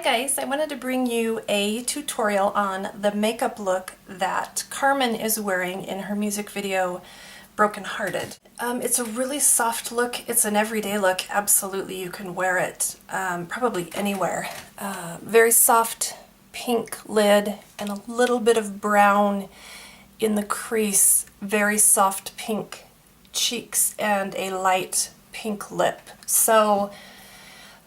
guys, I wanted to bring you a tutorial on the makeup look that Karmin is wearing in her music video Brokenhearted. It's a really soft look. It's an everyday look. Absolutely, you can wear it probably anywhere. Very soft pink lid and a little bit of brown in the crease. Very soft pink cheeks and a light pink lip. So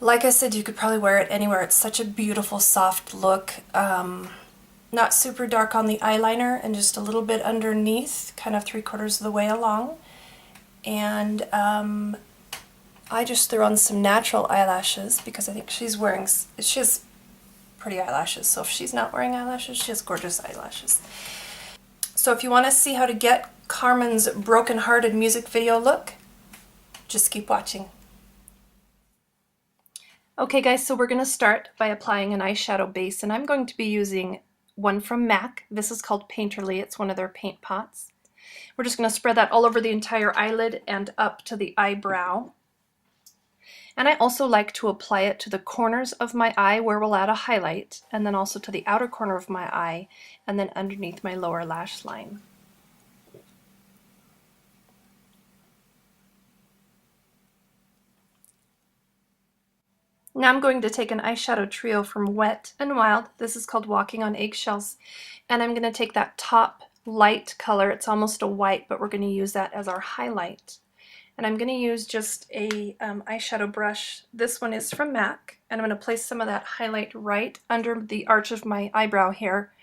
like I said, you could probably wear it anywhere. It's such a beautiful, soft look. Not super dark on the eyeliner and just a little bit underneath, kind of 3/4 of the way along. And I just threw on some natural eyelashes because I think she has pretty eyelashes. So if she's not wearing eyelashes, she has gorgeous eyelashes. So if you want to see how to get Karmin's Brokenhearted music video look, just keep watching. Okay guys, so we're going to start by applying an eyeshadow base, and I'm going to be using one from MAC. This is called Painterly. It's one of their paint pots. We're just going to spread that all over the entire eyelid and up to the eyebrow. And I also like to apply it to the corners of my eye where we'll add a highlight, and then also to the outer corner of my eye, and then underneath my lower lash line. Now I'm going to take an eyeshadow trio from Wet n Wild. This is called Walking on Eggshells. And I'm going to take that top light color. It's almost a white, but we're going to use that as our highlight. And I'm going to use just a eyeshadow brush. This one is from MAC. And I'm going to place some of that highlight right under the arch of my eyebrow here.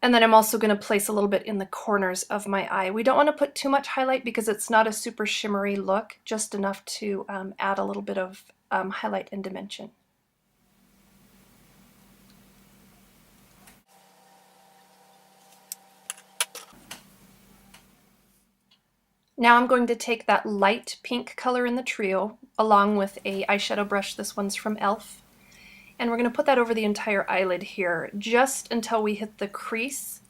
And then I'm also going to place a little bit in the corners of my eye. We don't want to put too much highlight because it's not a super shimmery look, just enough to add a little bit of highlight and dimension. Now I'm going to take that light pink color in the trio along with a eyeshadow brush. This one's from e.l.f. And we're going to put that over the entire eyelid here just until we hit the crease.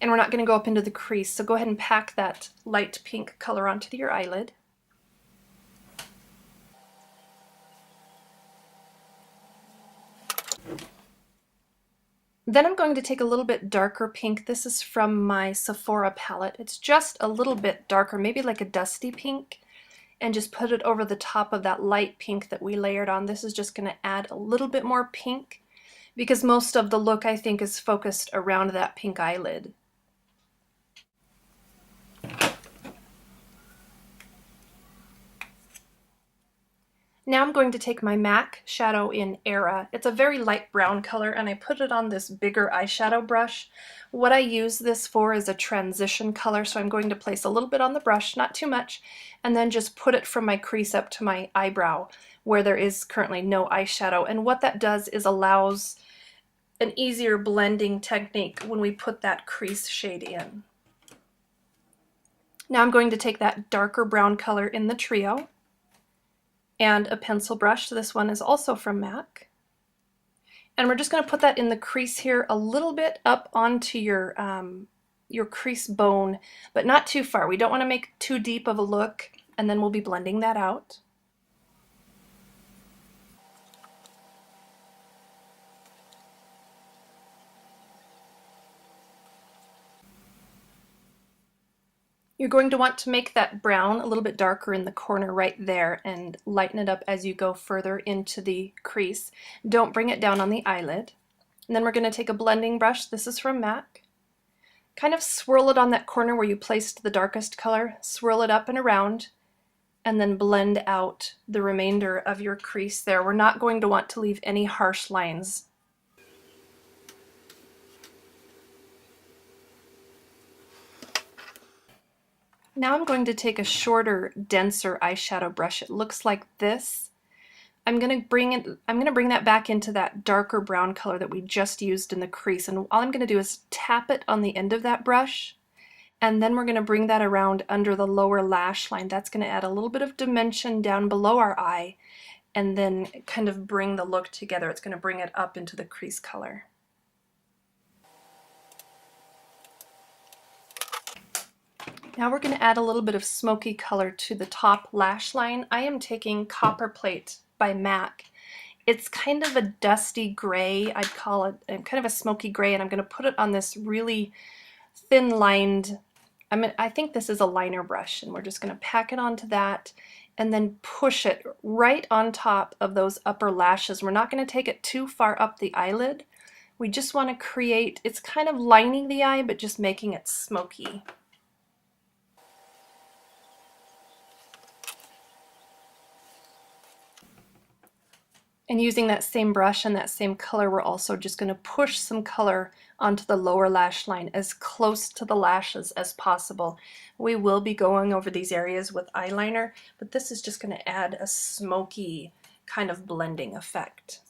And we're not going to go up into the crease, so go ahead and pack that light pink color onto your eyelid. Then I'm going to take a little bit darker pink. This is from my Sephora palette. It's just a little bit darker, maybe like a dusty pink, and just put it over the top of that light pink that we layered on. This is just going to add a little bit more pink because most of the look, I think, is focused around that pink eyelid. Now I'm going to take my MAC shadow in Era. It's a very light brown color, and I put it on this bigger eyeshadow brush. What I use this for is a transition color, so I'm going to place a little bit on the brush, not too much, and then just put it from my crease up to my eyebrow where there is currently no eyeshadow. And what that does is allows an easier blending technique when we put that crease shade in. Now I'm going to take that darker brown color in the trio and a pencil brush. This one is also from MAC. And we're just going to put that in the crease here a little bit up onto your crease bone, but not too far. We don't want to make too deep of a look, and then we'll be blending that out. You're going to want to make that brown a little bit darker in the corner right there and lighten it up as you go further into the crease. Don't bring it down on the eyelid. And then we're going to take a blending brush. This is from MAC. Kind of swirl it on that corner where you placed the darkest color. Swirl it up and around, and then blend out the remainder of your crease there. We're not going to want to leave any harsh lines. Now I'm going to take a shorter, denser eyeshadow brush. It looks like this. I'm going to bring that back into that darker brown color that we just used in the crease, and all I'm going to do is tap it on the end of that brush, and then we're going to bring that around under the lower lash line. That's going to add a little bit of dimension down below our eye, and then kind of bring the look together. It's going to bring it up into the crease color. Now we're going to add a little bit of smoky color to the top lash line. I am taking Copper Plate by MAC, It's kind of a dusty gray, I'd call it, kind of a smoky gray, and I'm going to put it on this really thin lined, I think this is a liner brush, and we're just going to pack it onto that and then push it right on top of those upper lashes. We're not going to take it too far up the eyelid. We just want to create, it's kind of lining the eye, but just making it smoky. And using that same brush and that same color, we're also just going to push some color onto the lower lash line as close to the lashes as possible. We will be going over these areas with eyeliner, but this is just going to add a smoky kind of blending effect.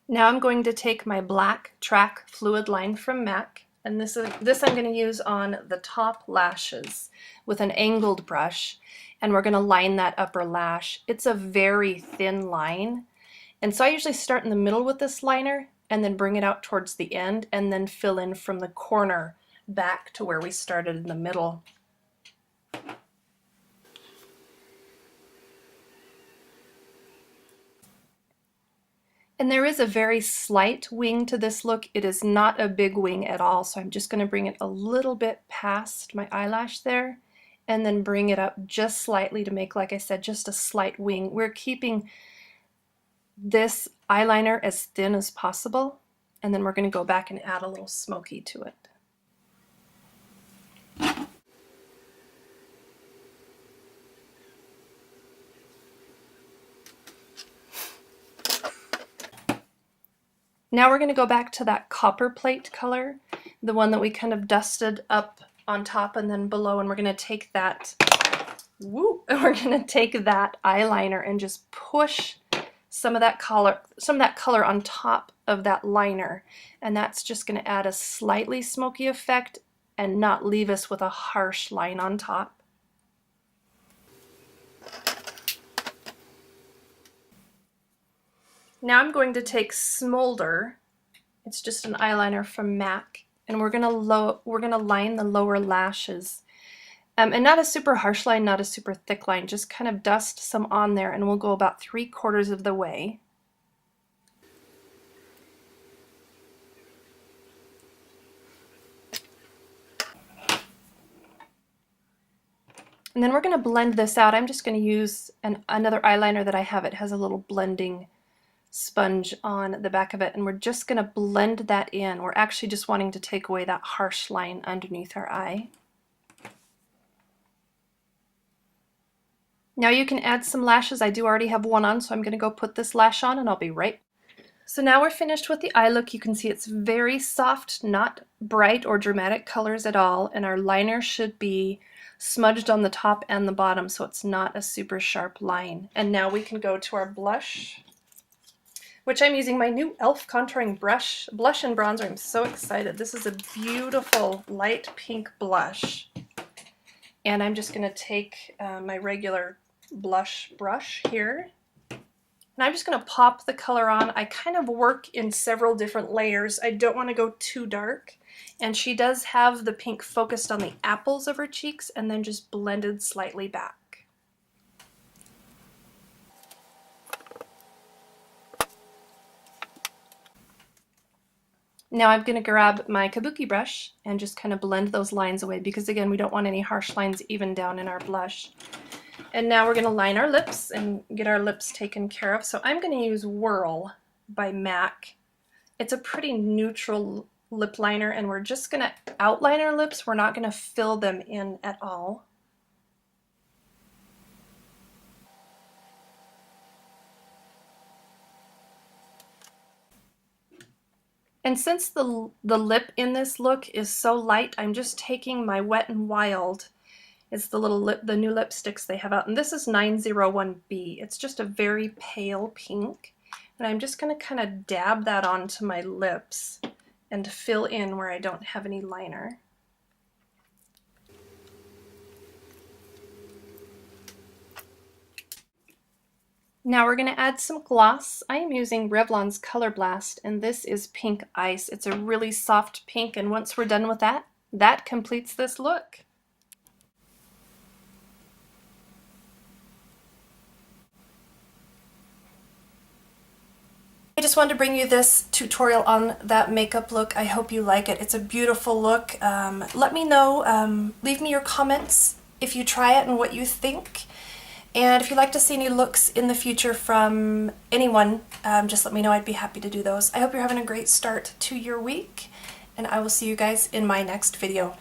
Now I'm going to take my black track fluid line from MAC, and this I'm going to use on the top lashes with an angled brush, and we're going to line that upper lash. It's a very thin line, and so I usually start in the middle with this liner and then bring it out towards the end and then fill in from the corner back to where we started in the middle. And there is a very slight wing to this look. It is not a big wing at all, so I'm just going to bring it a little bit past my eyelash there and then bring it up just slightly to make, like I said, just a slight wing. We're keeping this eyeliner as thin as possible, and then we're going to go back and add a little smoky to it. Now we're going to go back to that copper plate color, the one that we kind of dusted up on top and then below, and we're going to take that, we're going to take that eyeliner and just push some of that color on top of that liner, and that's just going to add a slightly smoky effect and not leave us with a harsh line on top. Now I'm going to take Smolder, it's just an eyeliner from MAC, and we're gonna line the lower lashes. And not a super harsh line, not a super thick line, just kind of dust some on there, and we'll go about 3/4 of the way. And then we're going to blend this out. I'm just going to use another eyeliner that I have. It has a little blending sponge on the back of it, and we're just going to blend that in. We're actually just wanting to take away that harsh line underneath our eye. Now you can add some lashes. I do already have one on, so I'm going to go put this lash on and I'll be right back. So now we're finished with the eye look. You can see it's very soft, not bright or dramatic colors at all, and our liner should be smudged on the top and the bottom, so it's not a super sharp line. And now we can go to our blush, which I'm using my new e.l.f. contouring brush and bronzer. I'm so excited. This is a beautiful light pink blush. And I'm just going to take my regular blush brush here. And I'm just going to pop the color on. I kind of work in several different layers. I don't want to go too dark. And she does have the pink focused on the apples of her cheeks and then just blended slightly back. Now I'm going to grab my kabuki brush and just kind of blend those lines away, because again, we don't want any harsh lines even down in our blush. And now we're going to line our lips and get our lips taken care of. So I'm going to use Whirl by MAC. It's a pretty neutral lip liner, and we're just going to outline our lips. We're not going to fill them in at all. And since the lip in this look is so light, I'm just taking my Wet n Wild. It's the new lipsticks they have out, and this is 901B. It's just a very pale pink, and I'm just going to kind of dab that onto my lips and fill in where I don't have any liner. Now we're going to add some gloss. I am using Revlon's Color Blast, and this is Pink Ice. It's a really soft pink, and once we're done with that, that completes this look. I just wanted to bring you this tutorial on that makeup look. I hope you like it. It's a beautiful look. Let me know, leave me your comments if you try it and what you think. And if you'd like to see any looks in the future from anyone, just let me know. I'd be happy to do those. I hope you're having a great start to your week, and I will see you guys in my next video.